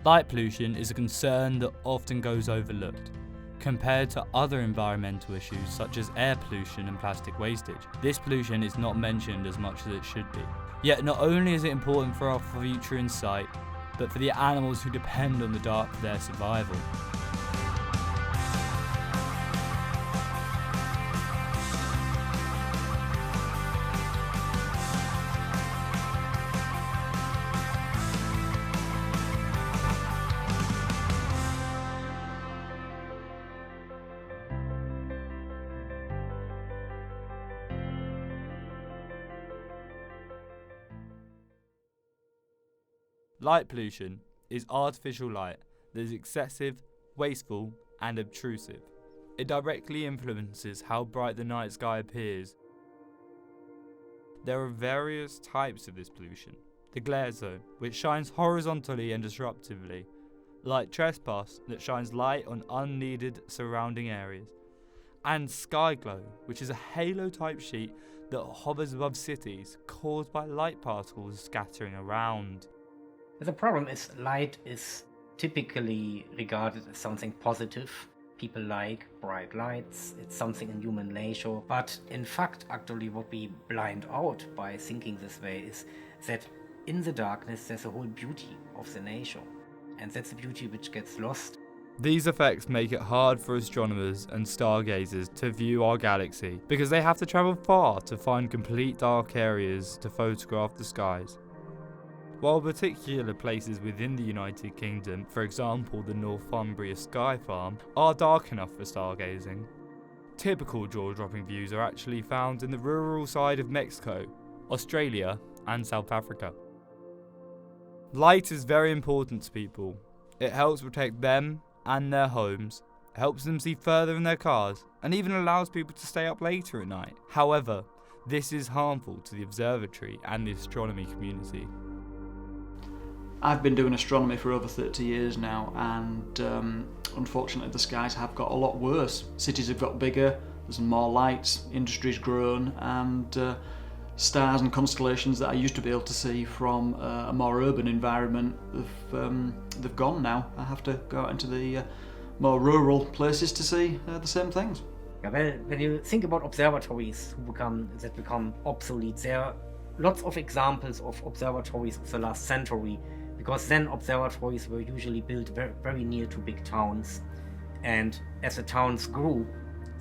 Light pollution is a concern that often goes overlooked. Compared to other environmental issues such as air pollution and plastic wastage, this pollution is not mentioned as much as it should be. Yet not only is it important for our future in sight, but for the animals who depend on the dark for their survival. Light pollution is artificial light that is excessive, wasteful, and obtrusive. It directly influences how bright the night sky appears. There are various types of this pollution. The glare zone, which shines horizontally and disruptively. Light trespass, that shines light on unneeded surrounding areas. And sky glow, which is a halo-type sheet that hovers above cities caused by light particles scattering around. The problem is light is typically regarded as something positive. People like bright lights, it's something in human nature. But in fact, actually what we blind out by thinking this way is that in the darkness there's a whole beauty of the nature. And that's a beauty which gets lost. These effects make it hard for astronomers and stargazers to view our galaxy because they have to travel far to find complete dark areas to photograph the skies. While particular places within the United Kingdom, for example the Northumbria Sky Farm, are dark enough for stargazing, typical jaw-dropping views are actually found in the rural side of Mexico, Australia, and South Africa. Light is very important to people. It helps protect them and their homes, helps them see further in their cars, and even allows people to stay up later at night. However, this is harmful to the observatory and the astronomy community. I've been doing astronomy for over 30 years now, and unfortunately the skies have got a lot worse. Cities have got bigger, there's more lights, industry's grown, and stars and constellations that I used to be able to see from a more urban environment, they've gone now. I have to go out into the more rural places to see the same things. Yeah, well, when you think about observatories that become obsolete, there are lots of examples of observatories of the last century, because then observatories were usually built very, very near to big towns, and as the towns grew,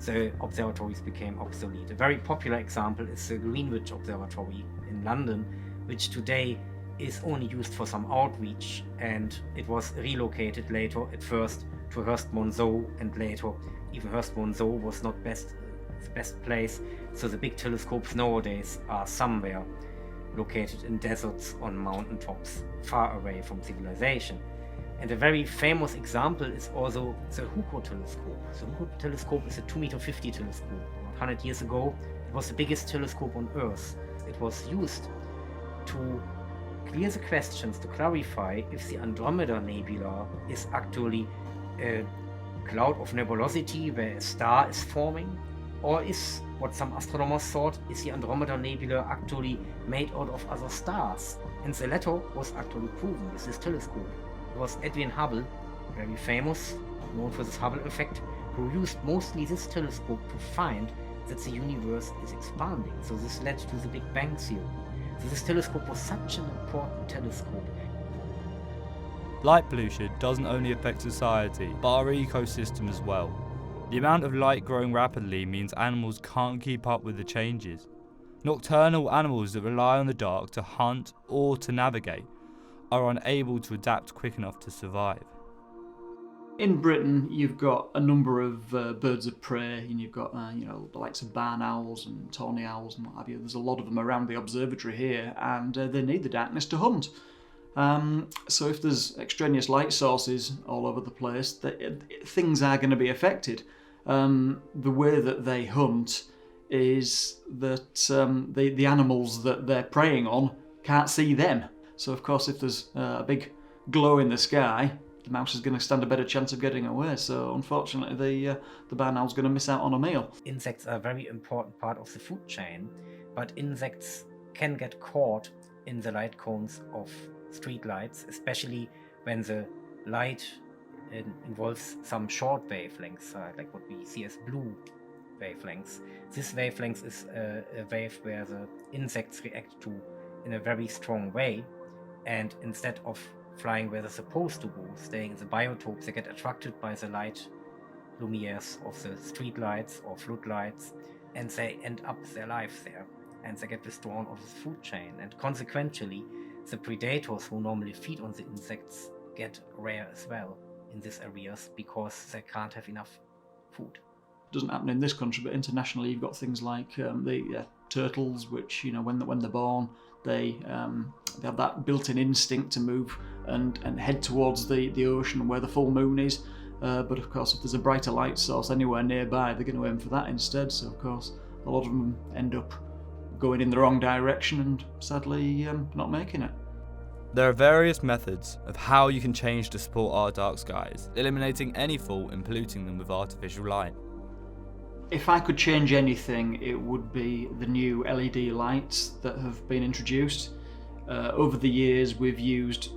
the observatories became obsolete. A very popular example is the Greenwich Observatory in London, which today is only used for some outreach, and it was relocated later, at first to Hurst-Monceau, and later even Hurst-Monceau was not the best place, so the big telescopes nowadays are somewhere located in deserts on mountaintops, far away from civilization. And a very famous example is also the Hooker telescope. The Hooker telescope is a 2.50 meter telescope. 100 years ago, it was the biggest telescope on Earth. It was used to clear the questions, to clarify if the Andromeda Nebula is actually a cloud of nebulosity where a star is forming, or is, what some astronomers thought, is the Andromeda Nebula actually made out of other stars. And the latter was actually proven with this telescope. It was Edwin Hubble, very famous, known for this Hubble effect, who used mostly this telescope to find that the universe is expanding. So this led to the Big Bang theory. So this telescope was such an important telescope. Light pollution doesn't only affect society, but our ecosystem as well. The amount of light growing rapidly means animals can't keep up with the changes. Nocturnal animals that rely on the dark to hunt or to navigate are unable to adapt quick enough to survive. In Britain, you've got a number of birds of prey, and you've got the likes of barn owls and tawny owls and what have you. There's a lot of them around the observatory here, and they need the darkness to hunt. So if there's extraneous light sources all over the place, things are going to be affected. The way that they hunt is that the animals that they're preying on can't see them. So of course, if there's a big glow in the sky, the mouse is going to stand a better chance of getting away. So unfortunately, the barn owl's going to miss out on a meal. Insects are a very important part of the food chain, but insects can get caught in the light cones of street lights, especially when the light involves some short wavelengths, like what we see as blue wavelengths. This wavelength is a wave where the insects react to in a very strong way, and instead of flying where they're supposed to go, staying in the biotopes, they get attracted by the light lumières of the street lights or floodlights, and they end up their life there, and they get withdrawn off the food chain, and consequently the predators who normally feed on the insects get rare as well in these areas because they can't have enough food. Doesn't happen in this country, but internationally you've got things like the turtles, which, you know, when they're born, they have that built-in instinct to move and head towards the ocean where the full moon is. But of course, if there's a brighter light source anywhere nearby, they're going to aim for that instead. So of course, a lot of them end up going in the wrong direction and sadly not making it. There are various methods of how you can change to support our dark skies, eliminating any fault in polluting them with artificial light. If I could change anything, it would be the new LED lights that have been introduced. Over the years, we've used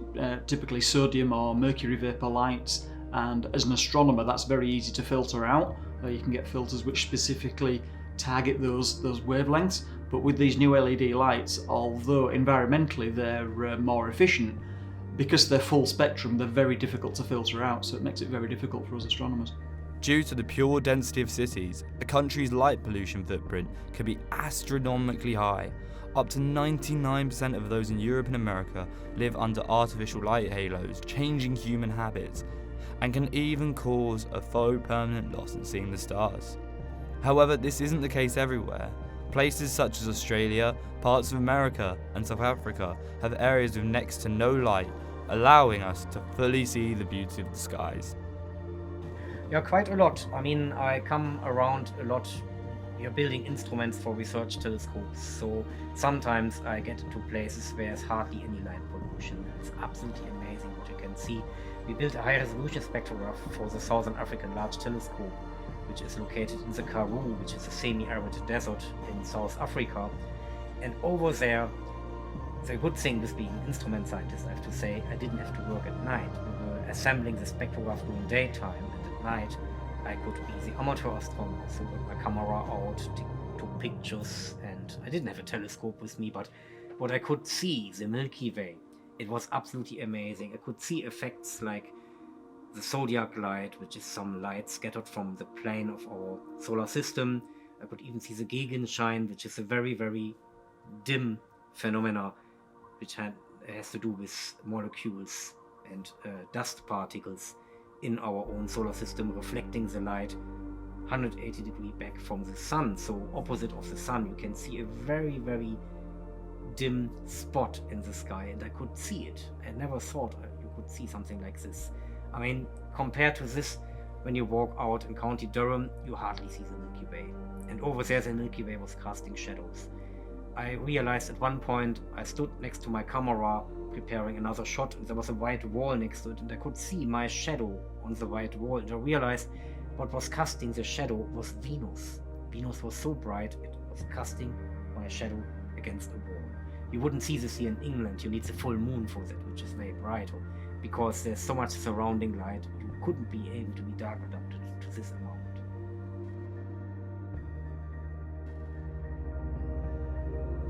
typically sodium or mercury vapor lights, and as an astronomer, that's very easy to filter out. You can get filters which specifically target those wavelengths. But with these new LED lights, although environmentally they're more efficient, because they're full spectrum, they're very difficult to filter out, so it makes it very difficult for us astronomers. Due to the pure density of cities, a country's light pollution footprint can be astronomically high. Up to 99% of those in Europe and America live under artificial light halos, changing human habits, and can even cause a faux permanent loss in seeing the stars. However, this isn't the case everywhere. Places such as Australia, parts of America, and South Africa have areas with next to no light, allowing us to fully see the beauty of the skies. Yeah, quite a lot. I mean, I come around a lot. You're building instruments for research telescopes, so sometimes I get into places where there's hardly any light pollution. It's absolutely amazing what you can see. We built a high-resolution spectrograph for the Southern African Large Telescope, which is located in the Karoo, which is a semi-arid desert in South Africa. And over there, the good thing with being an instrument scientist, I have to say, I didn't have to work at night. We were assembling the spectrograph during daytime, and at night I could be the amateur astronomer, so with my camera out, took pictures, and I didn't have a telescope with me, but what I could see, the Milky Way, it was absolutely amazing. I could see effects like the zodiac light, which is some light scattered from the plane of our solar system. I could even see the Gegenschein, which is a very, very dim phenomena, which has to do with molecules and dust particles in our own solar system reflecting the light 180 degrees back from the sun. So opposite of the sun, you can see a very, very dim spot in the sky, and I could see it. I never thought you could see something like this. I mean, compared to this, when you walk out in County Durham, you hardly see the Milky Way. And over there, the Milky Way was casting shadows. I realized at one point, I stood next to my camera preparing another shot, and there was a white wall next to it, and I could see my shadow on the white wall. And I realized what was casting the shadow was Venus. Venus was so bright, it was casting my shadow against a wall. You wouldn't see this here in England. You need the full moon for that, which is very bright. Because there's so much surrounding light, you couldn't be able to be dark adapted to this amount.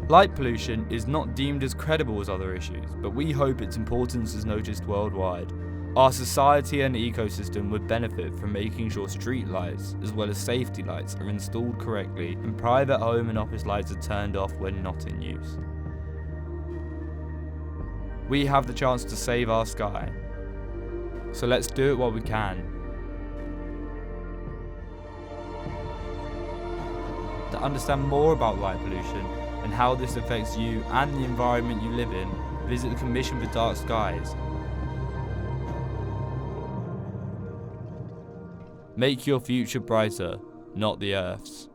Light pollution is not deemed as credible as other issues, but we hope its importance is noticed worldwide. Our society and ecosystem would benefit from making sure street lights, as well as safety lights, are installed correctly and private home and office lights are turned off when not in use. We have the chance to save our sky, so let's do it while we can. To understand more about light pollution and how this affects you and the environment you live in, visit the Commission for Dark Skies. Make your future brighter, not the Earth's.